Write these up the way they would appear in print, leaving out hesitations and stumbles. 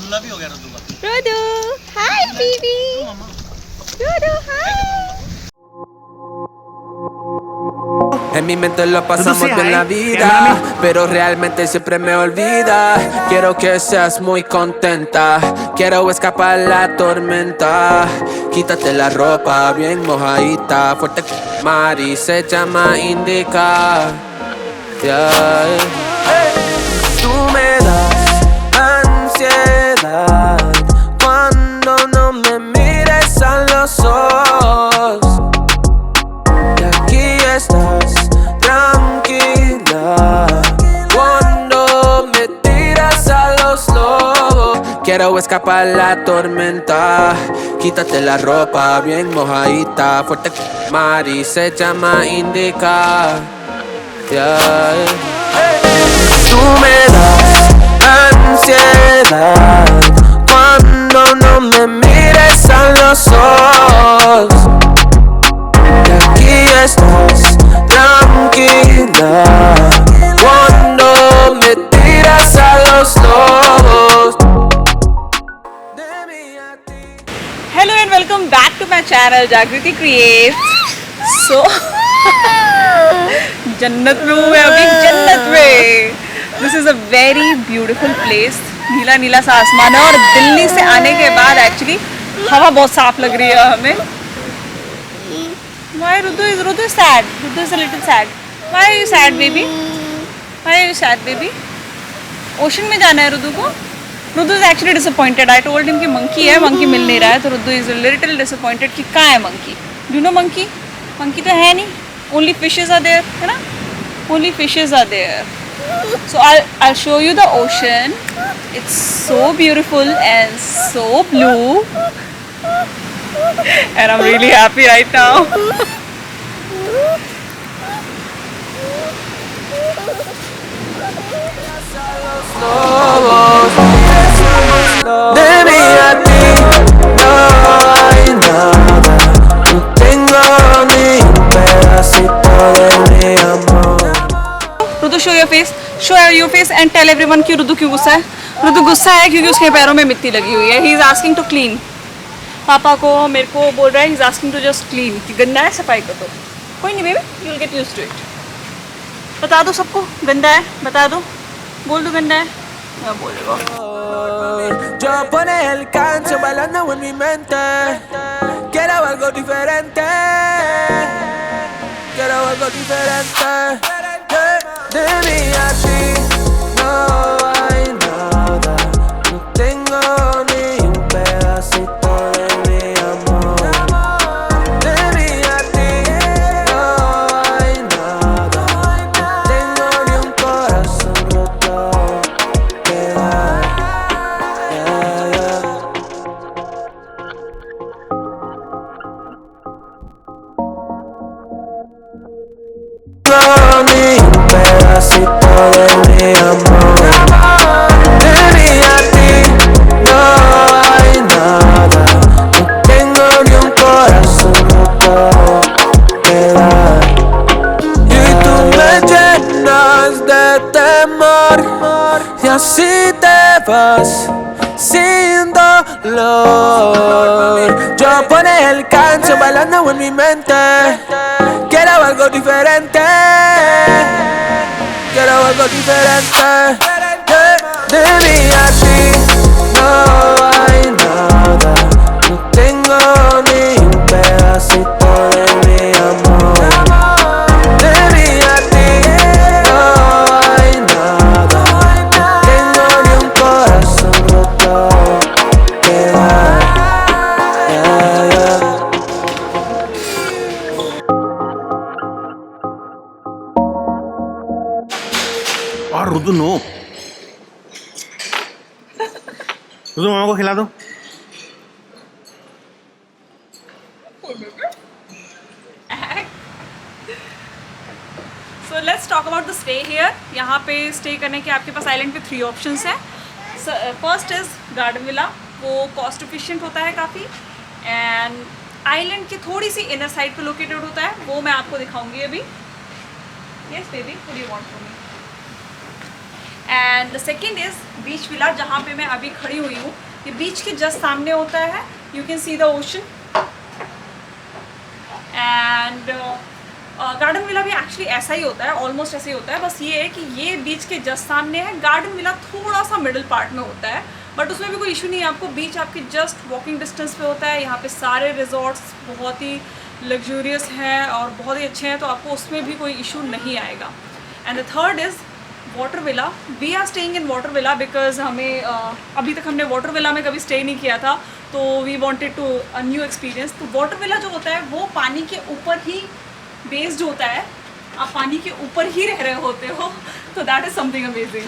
दूल्हा भी हो गया रुदू का। रुदू, hi baby. रुदू, hi. En mi mente lo pasamos bien la vida, pero realmente siempre me olvida. Quiero que seas muy contenta, quiero escapar la tormenta. Quítate la ropa bien mojadita, fuerte mar y se llama Indica. Yeah. Tú me das ansiedad cuando no me mires a los ojos. Y aquí estás tranquila cuando me tiras a los lobos. Quiero escapar la tormenta, quítate la ropa bien mojadita, fuerte mar y se llama Indica. Yeah. Tú me das ansiedad cuando no me mires a los ojos. Y aquí estás tranquila cuando me tiras a los lobos. Hello and welcome back to my channel Jagriti Creates. So जन्नत में हूँ मैं अभी, जन्नत में। This is a very beautiful place. नीला नीला सा आसमान है और दिल्ली से आने के बाद एक्चुअली हवा बहुत साफ लग रही है हमें। Why Rudu is sad? Rudu is a little sad. Why are you sad, baby? Why are you sad, baby? Ocean में जाना है रुदू को। Rudu is actually disappointed. I told him कि मंकी है, मंकी मिल नहीं रहा है, तो रुदू इज लिटिल डिसअपॉइंटेड कि कहाँ है monkey. Do know monkey? Monkey तो है नहीं, ओनली फिशेज आर देयर, है ना? Only fishes are there. So I'll show you the ocean. It's so beautiful and so blue. And I'm really happy right now. De mí a ti no hay nada, no tengo ni un pedacito de mi amor. रुदू show your face and tell everyone कि रुदू क्यों गुस्सा है। रुदू गुस्सा है क्योंकि उसके पैरों में मिट्टी लगी हुई है। He is asking to clean. पापा को मेरे को बोल रहा है, he's asking to just clean, कि गंदा है सफाई कर दो। कोई नहीं baby, you'll get used to it. बता दो सबको गंदा है, बता दो, बोल दो गंदा है। मैं बोलेगा। Yo por el canto bailando en mi mente, quiero algo diferente, quiero algo diferente. De mí a ti no hay nada, no tengo ni un pedacito de mi amor. De mí a ti no hay nada, no tengo ni un corazón roto que dar. Yeah, yeah. No, ni un pedacito de mi amor. De mí a ti no hay nada, no tengo ni un corazón roto que dar. Y tú me llenas de temor y así te vas sin dolor. Yo por el canto bailando en mi mente, quiero algo diferente, quiero algo diferente. De mí a ti no hay nada, no tengo ni un pedacito de mi amor. De mí a ti no hay nada, no tengo ni un corazón roto que dar. Yeah, yeah. और रुदू no, रुदू मामा को खिला दो। So let's talk about the stay here. यहाँ पे stay करने के आपके पास island पे 3 ऑप्शंस हैं। फर्स्ट इज़ गार्डन विला, वो कॉस्ट एफिशिएंट होता है काफ़ी, एंड आइलैंड की थोड़ी सी इनर साइड पे लोकेटेड होता है, वो मैं आपको दिखाऊंगी अभी। Yes baby, what do you want from me? And the second is beach villa, जहाँ पे मैं अभी खड़ी हुई हूँ। ये बीच के जस्ट सामने होता है, you can see the ocean. And garden villa भी एक्चुअली ऐसा ही होता है, ऑलमोस्ट ऐसा ही होता है, बस ये है कि ये बीच के जस्ट सामने है। गार्डन विला थोड़ा सा मिडिल पार्ट में होता है, बट उसमें भी कोई इशू नहीं है आपको। बीच आपके जस्ट वॉकिंग डिस्टेंस पे होता है। यहाँ पे सारे रिजॉर्ट्स बहुत ही लग्जूरियस हैं और बहुत ही अच्छे हैं, तो आपको उसमें भी कोई इशू नहीं आएगा। And the third is water villa. We are staying in water villa because हमें अभी तक हमने वाटर विला में कभी स्टे नहीं किया था, तो we wanted to a new experience. तो वाटर विला जो होता है वो पानी के ऊपर ही बेस्ड होता है, आप पानी के ऊपर ही रह रहे होते हो, तो दैट इज़ समथिंग अमेजिंग।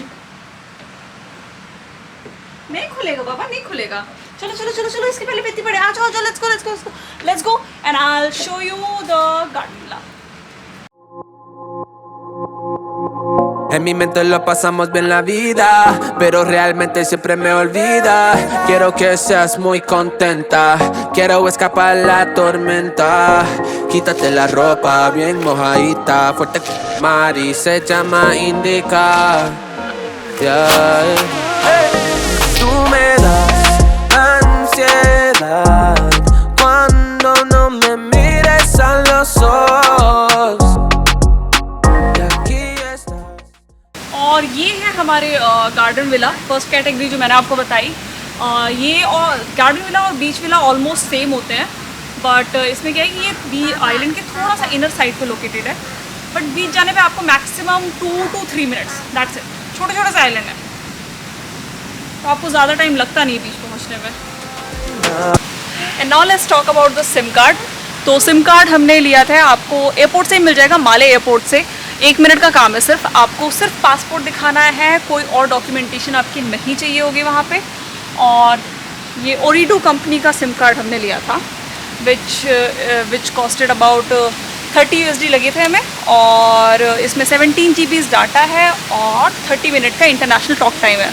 नहीं खुलेगा बाबा, नहीं खुलेगा। चलो चलो चलो चलो, इसके पहले इतनी बड़े आ जाओ, let's go let's go let's go and I will show you the garden villa. En mi mente lo pasamos bien la vida, pero realmente siempre me olvida. Quiero que seas muy contenta, quiero escapar la tormenta. Quítate la ropa bien mojadita, fuerte mar y se llama Indica. Yeah. Tú me das ansiedad cuando no me mires a los ojos. और ये है हमारे garden villa, first category जो मैंने आपको बताई। ये और गार्डन विला और बीच विला ऑलमोस्ट सेम होते हैं, बट इसमें क्या है कि ये आइलैंड के थोड़ा सा इनर साइड पे लोकेटेड है, बट बीच जाने पे आपको maximum 2 to 3 minutes, that's it. छोटे छोटे से आइलैंड है, तो आपको ज़्यादा टाइम लगता नहीं बीच पहुँचने में। And now let's talk about the SIM card. तो सिम कार्ड हमने लिया था, आपको एयरपोर्ट से ही मिल जाएगा, माले एयरपोर्ट से। 1 मिनट का काम है सिर्फ, आपको सिर्फ पासपोर्ट दिखाना है, कोई और डॉक्यूमेंटेशन आपकी नहीं चाहिए होगी वहाँ पे। और ये ओरिडो कंपनी का सिम कार्ड हमने लिया था, विच कॉस्टेड अबाउट 30 USD लगे थे हमें, और इसमें 17 GB डाटा है और 30 मिनट का इंटरनेशनल टॉक टाइम है।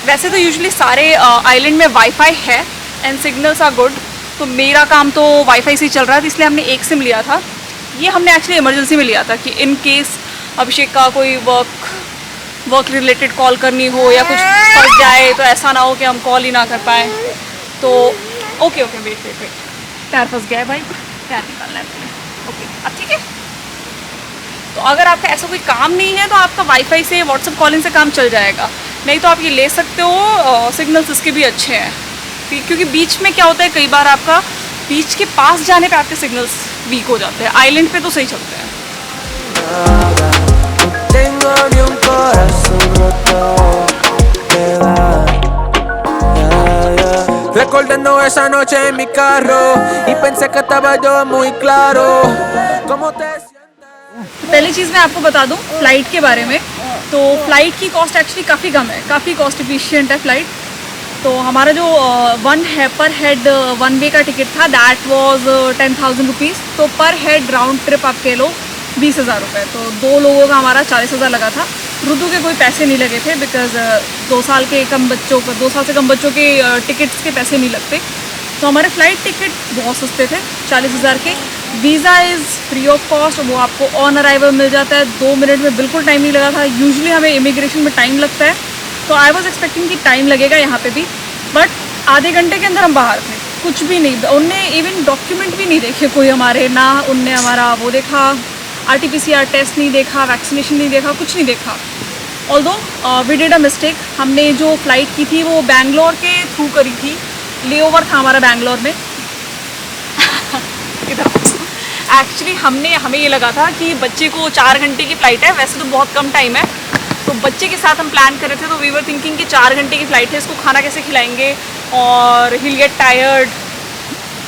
वैसे तो यूजुअली सारे आइलैंड में वाईफाई है एंड सिग्नल्स आर गुड, तो मेरा काम तो वाईफाई से ही चल रहा है, तो इसलिए हमने एक सिम लिया था। ये हमने एक्चुअली इमरजेंसी में लिया था कि इन केस अभिषेक का कोई वर्क रिलेटेड कॉल करनी हो या कुछ फंस जाए, तो ऐसा ना हो कि हम कॉल ही ना कर पाए। तो ओके वेट, पैर फंस गया है भाई, पैर निकालना है पहले। ओके, अब ठीक है। तो अगर आपका ऐसा कोई काम नहीं है तो आपका वाईफाई से, व्हाट्सएप कॉलिंग से काम चल जाएगा, नहीं तो आप ये ले सकते हो। सिग्नल्स इसके भी अच्छे हैं, क्योंकि बीच में क्या होता है, कई बार आपका बीच के पास जाने पे आपके सिग्नल्स वीक हो जाते हैं, आइलैंड पे तो सही चलते हैं। Recordando esa noche en mi carro y pensé que estaba yo muy claro. ¿Cómo te sientes? पहली चीज़ मैं आपको बता दूं फ़्लाइट के बारे में। तो फ़्लाइट की कॉस्ट एक्चुअली काफ़ी कम है, काफ़ी कॉस्ट एफिशिएंट है फ़्लाइट। तो हमारा जो पर हेड 1 वे का टिकट था, दैट वाज 10,000 रुपीज़। तो पर हेड राउंड ट्रिप आप कह लो 20,000 रुपये। तो 2 लोगों का हमारा 40,000 लगा था। रुदू के कोई पैसे नहीं लगे थे, बिकॉज 2 साल से कम बच्चों के टिकट्स के पैसे नहीं लगते। तो हमारे फ़्लाइट टिकट बहुत सस्ते थे, 40,000 के। Visa is free of cost, वो आपको ऑन अराइवल मिल जाता है। 2 मिनट में बिल्कुल टाइम नहीं लगा था। यूजुअली हमें इमिग्रेशन में टाइम लगता है, तो आई वॉज एक्सपेक्टिंग कि टाइम लगेगा यहाँ पे भी, बट आधे घंटे के अंदर हम बाहर थे। कुछ भी नहीं, उनने इवन डॉक्यूमेंट भी नहीं देखे कोई हमारे, ना उनने हमारा वो देखा, RT-PCR टेस्ट नहीं देखा, वैक्सीनेशन नहीं देखा, कुछ नहीं देखा। Although we did a mistake, हमने जो फ़्लाइट की थी वो बैंगलोर के थ्रू करी थी, लेओवर था हमारा बैंगलोर में। एक्चुअली हमें ये लगा था कि बच्चे को 4 घंटे की फ़्लाइट है, वैसे तो बहुत कम टाइम है, तो बच्चे के साथ हम प्लान कर रहे थे। तो वी वर थिंकिंग कि 4 घंटे की फ़्लाइट है, इसको खाना कैसे खिलाएंगे और he will get tired,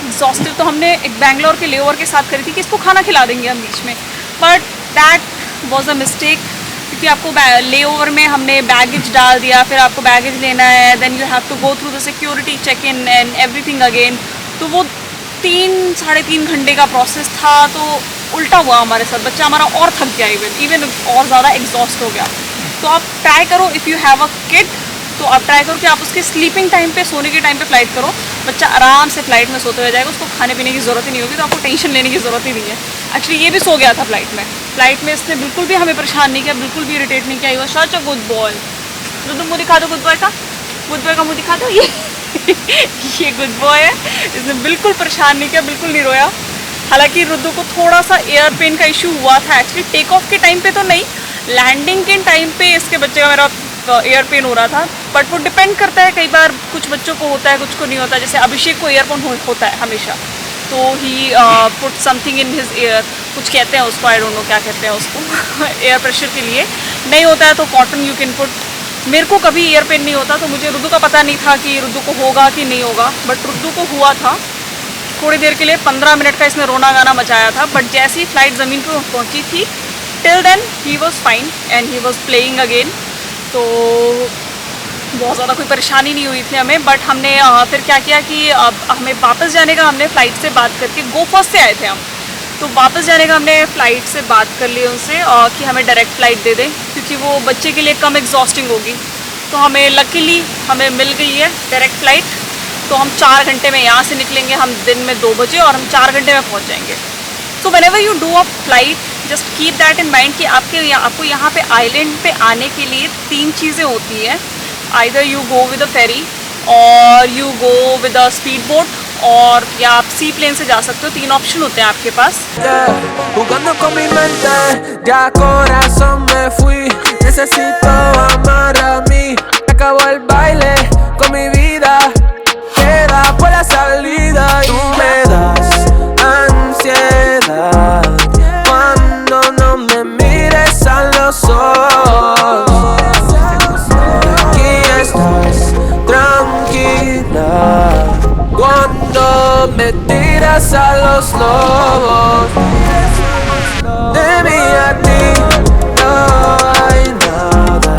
exhausted. तो हमने एक बैंगलोर के लेओवर के साथ करी थी कि इसको खाना खिला देंगे हम बीच में, but that was a mistake, क्योंकि आपको लेओवर में हमने बैगेज डाल दिया, फिर आपको बैगेज लेना है, then you have to go through the security check in and everything again. तो वो 3-3.5 घंटे का प्रोसेस था, तो उल्टा हुआ हमारे साथ। बच्चा हमारा और थक गया, इवन और ज़्यादा एग्जॉस्ट हो गया। तो आप ट्राई करो, if you have a kid, तो आप ट्राई करो कि आप उसके स्लीपिंग टाइम पे, सोने के टाइम पे फ़्लाइट करो। बच्चा आराम से फ़्लाइट में सोते हुए जाएगा, उसको खाने पीने की ज़रूरत ही नहीं होगी, तो आपको टेंशन लेने की ज़रूरत ही नहीं है। एक्चुअली ये भी सो गया था फ्लाइट में इसने बिल्कुल भी हमें परेशान नहीं किया, बिल्कुल भी इरिटेट नहीं किया। He was such a good boy. तो तुम मुँह दिखा दो गुड बॉय का मुँह दिखा दो। ये गुड बॉय है, इसने बिल्कुल परेशान नहीं किया, बिल्कुल नहीं रोया। हालांकि रुद्दू को थोड़ा सा एयर पेन का इशू हुआ था एक्चुअली, टेक ऑफ के टाइम पे तो नहीं, लैंडिंग के टाइम पे इसके बच्चे का मेरा एयर पेन हो रहा था। बट वो डिपेंड करता है, कई बार कुछ बच्चों को होता है कुछ को नहीं होता। जैसे अभिषेक को एयर पेन होता है हमेशा, तो he put something in his air, कुछ कहते हैं उसको, आई डोंट नो क्या कहते हैं उसको एयर प्रेशर के लिए। नहीं होता है तो कॉटन यू कैन पुट। मेरे को कभी एयर पेन नहीं होता, तो मुझे रुद्दू का पता नहीं था कि रुद्दू को होगा कि नहीं होगा, बट रुद्दू को हुआ था। थोड़ी देर के लिए 15 मिनट का इसने रोना गाना मचाया था, बट जैसे ही फ्लाइट ज़मीन पर पहुंची थी, till then he was fine and he was playing again. तो बहुत ज़्यादा कोई परेशानी नहीं हुई थी हमें। बट हमने फिर क्या किया कि अब हमें वापस जाने का, हमने फ़्लाइट से बात करके, गो फर्स्ट से आए थे हम, तो वापस जाने का हमने फ़्लाइट से बात कर ली उनसे कि हमें डायरेक्ट फ़्लाइट दे दें, क्योंकि वो बच्चे के लिए कम एग्जॉस्टिंग होगी। तो हमें लकीली हमें मिल गई है डायरेक्ट फ़्लाइट। तो हम 4 घंटे में यहाँ से निकलेंगे, हम दिन में 2 बजे, और हम 4 घंटे में पहुँच जाएंगे। So whenever you do a flight, just keep that in mind कि आपको यहाँ पे आइलैंड पे आने के लिए 3 चीज़ें होती हैं। Either you go with a ferry, और you go with a speed boat, और या आप सी प्लेन से जा सकते हो। 3 ऑप्शन होते हैं आपके पास। Jugando con mi mente, ya corazón me fui. Necesito amar a mí. Acabó el baile con mi vida. Queda por la salida y tú me das ansiedad cuando no me mires a los ojos. Aquí estás tranquila cuando me tiras a los lobos. De mí a ti no hay nada,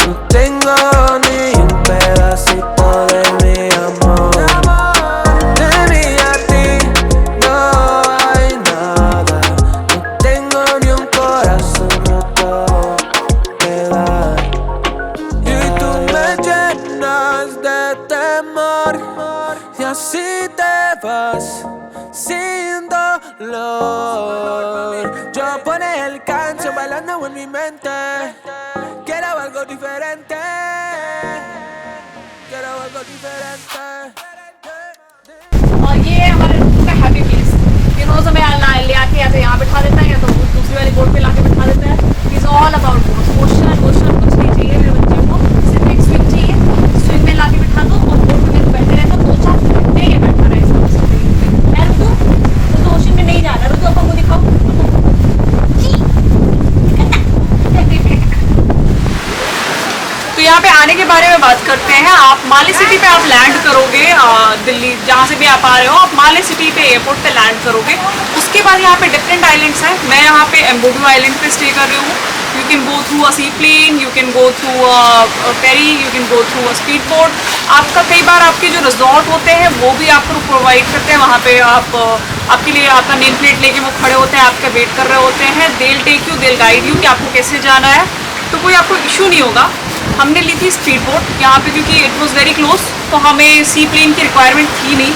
no tengo ni un pedacito de mi amor. De mí a ti no hay nada, no tengo ni un corazón roto que dar. Y tú me llenas de temor, y así te vas sin dolor. Yo pone el canción bailando en mi mente. Quiero algo diferente. Quiero algo diferente. और ये हमारे room का happy place. ये रोज हमें ले आके या तो यहाँ बिठा देता है, या तो दूसरी वाली बोट पे लाके बिठा देता है। इज ऑल अबाउट मोशन कुछ नहीं चाहिए मेरे बच्चे को, सिर्फ एक स्विंग चाहिए। स्विंग में लाके बिठा दो और बोट में बैठे रहते हो 2-4 घंटे, ये बैठा रहे रुद्दू ओशन में नहीं जाना। रुद्दू आपको दिखाओ। तो यहाँ पे आने के बारे में बात करते हैं। आप माले सिटी पे आप लैंड करोगे, दिल्ली जहाँ से भी आप आ रहे हो, आप माले सिटी पे एयरपोर्ट पे लैंड करोगे। उसके बाद यहाँ पे डिफरेंट आइलैंड्स हैं। मैं यहाँ पे एम्बोडू आइलैंड पे स्टे कर रही हूँ। You can go through a sea plane, you can go through a ferry, you can go through a speed boat. आपका कई बार आपके जो रिजॉर्ट होते हैं वो भी आपको प्रोवाइड करते हैं। वहाँ पे आपके लिए आपका नेम प्लेट लेके वो खड़े होते हैं, आपका वेट कर रहे होते हैं। They will take you, they will guide you कि आपको कैसे जाना है, तो कोई आपको इशू नहीं होगा। हमने ली थी स्पीड बोट यहाँ पे, क्योंकि इट वॉज वेरी क्लोज, तो हमें सी प्लेन की रिक्वायरमेंट थी नहीं।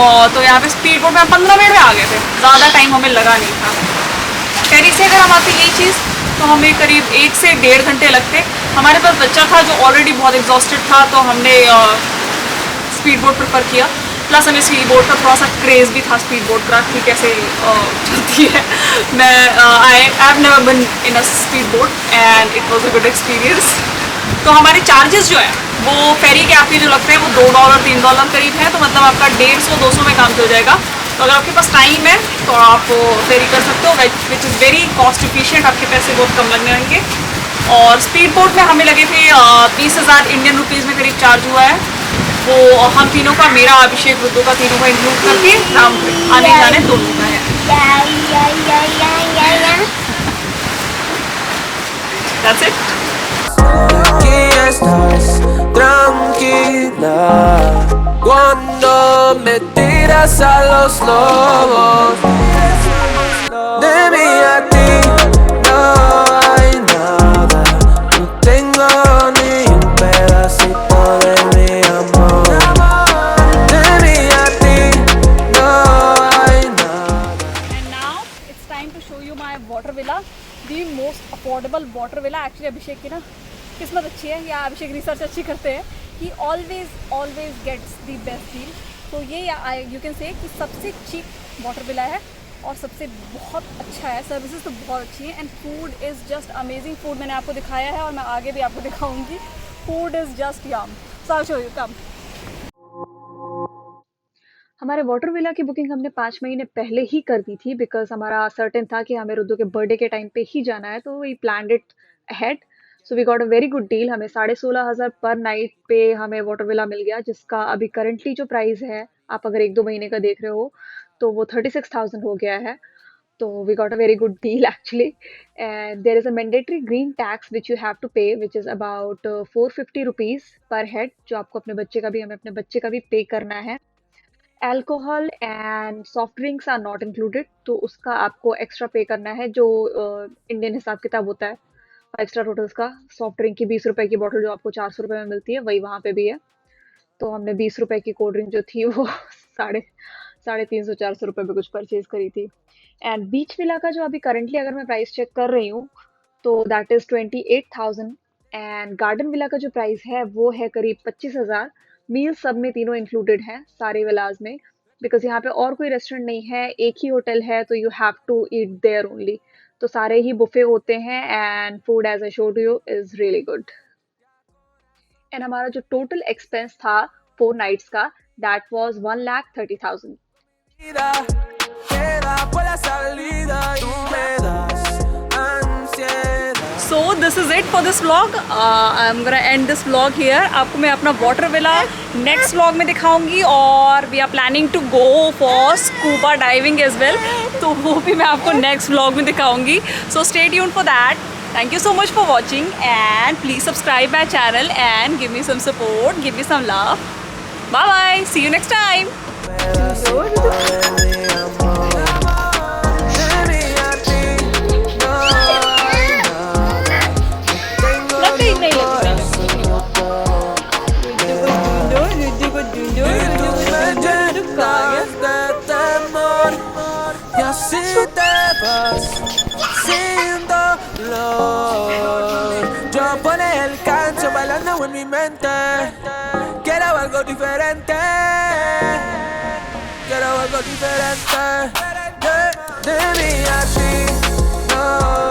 और तो यहाँ पे स्पीड बोट में हम 15 मिनट में आ गए थे, ज़्यादा टाइम हमें लगा नहीं था। फेरी से अगर हम आते यही चीज़, तो हमें करीब 1 से 1.5 घंटे लगते। हमारे पास बच्चा था जो ऑलरेडी बहुत एग्जॉस्टेड था, तो हमने स्पीड बोट प्रेफर किया। प्लस हमें स्पीड बोट का थोड़ा सा क्रेज़ भी था, स्पीड बोट का कि कैसे चलती है। मैं I have never been in a speed boat and it was a good experience. तो हमारे चार्जेस जो है वो फेरी के आपके जो लगते हैं वो $2-3 करीब है, तो मतलब आपका 150-200 में काम चल जाएगा। तो अगर आपके पास टाइम है तो आप फेरी कर सकते हो, which is very cost efficient, आपके पैसे बहुत कम लगने होंगे। और स्पीड बोट में हमें लगे थे 20,000 इंडियन रुपीज़ में करीब चार्ज हुआ है। वो हम तीनों का, मेरा, अभिषेक, रुद्दू का, तीनों का इंक्लूड करके राम आने जाने दोनों का है। That's it. Aquí estás tranquila cuando me tiras a los lobos. De mí a ti no hay nada, no tengo ni un pedacito de mi amor. De mí a ti no hay nada. And now it's time to actually Abhishek की ना किस्मत अच्छी है, या अभिषेक research अच्छी करते हैं, he always gets the best deal. तो ये यू कैन से कि सबसे चीप वाटर बिल है और सबसे बहुत अच्छा है, सर्विसेज तो बहुत अच्छी है, and food is just amazing. Food मैंने आपको दिखाया है और मैं आगे भी आपको दिखाऊंगी। Food is just yum, so I show you, come. हमारे वाटर विला की बुकिंग हमने 5 महीने पहले ही कर दी थी, बिकॉज हमारा सर्टेन था कि हमें रुद्दू के बर्थडे के टाइम पे ही जाना है, तो we planned it ahead. So we got a very good deal. हमें 16,500 पर नाइट पे हमें वाटर विला मिल गया, जिसका अभी करंटली जो प्राइस है, आप अगर 1-2 महीने का देख रहे हो तो वो 36,000 हो गया है। तो we got a very good deal actually, and there is a mandatory green tax which you have to pay, which is about 450 rupees per head, जो आपको अपने बच्चे का भी, हमें अपने बच्चे का भी पे करना है। Alcohol and soft drinks are not included, तो उसका आपको एक्स्ट्रा पे करना है, जो इंडियन हिसाब किताब होता है एक्स्ट्रा होटल्स का। सॉफ्ट ड्रिंक की 20 रुपए की बोतल जो आपको 400 रुपये में मिलती है, वही वहाँ पे भी है। तो हमने 20 रुपए की कोल्ड ड्रिंक जो थी वो साढ़े 350-400 रुपये में कुछ परचेज करी थी। एंड बीच विला का जो अभी करंटली अगर मैं प्राइस चेक कर रही हूँ तो that is 28,000, and garden villa का जो प्राइस है वो है करीब 25,000। मील सब में तीनों इंक्लूडेड हैं सारे विलाज में, बिकॉज यहाँ पे और कोई रेस्टोरेंट नहीं है, एक ही होटल है, तो you have to eat there only. तो सारे ही बुफे होते हैं, and food as I showed you is really good. And हमारा जो टोटल एक्सपेंस था 4 नाइट्स का, that was 1,30,000। So this is it for this vlog. I'm gonna end this vlog here. आपको मैं अपना वाटर विला नेक्स्ट vlog में दिखाऊंगी, और we are planning to go for scuba diving as well. तो वो भी मैं आपको नेक्स्ट vlog में दिखाऊंगी. So stay tuned for that. Thank you so much for watching, and please subscribe my channel and give me some support, give me some love. Bye bye. See you next time. Yo pone el canto bailando en mi mente. Quiero algo diferente. Quiero algo diferente. De mí a ti, no.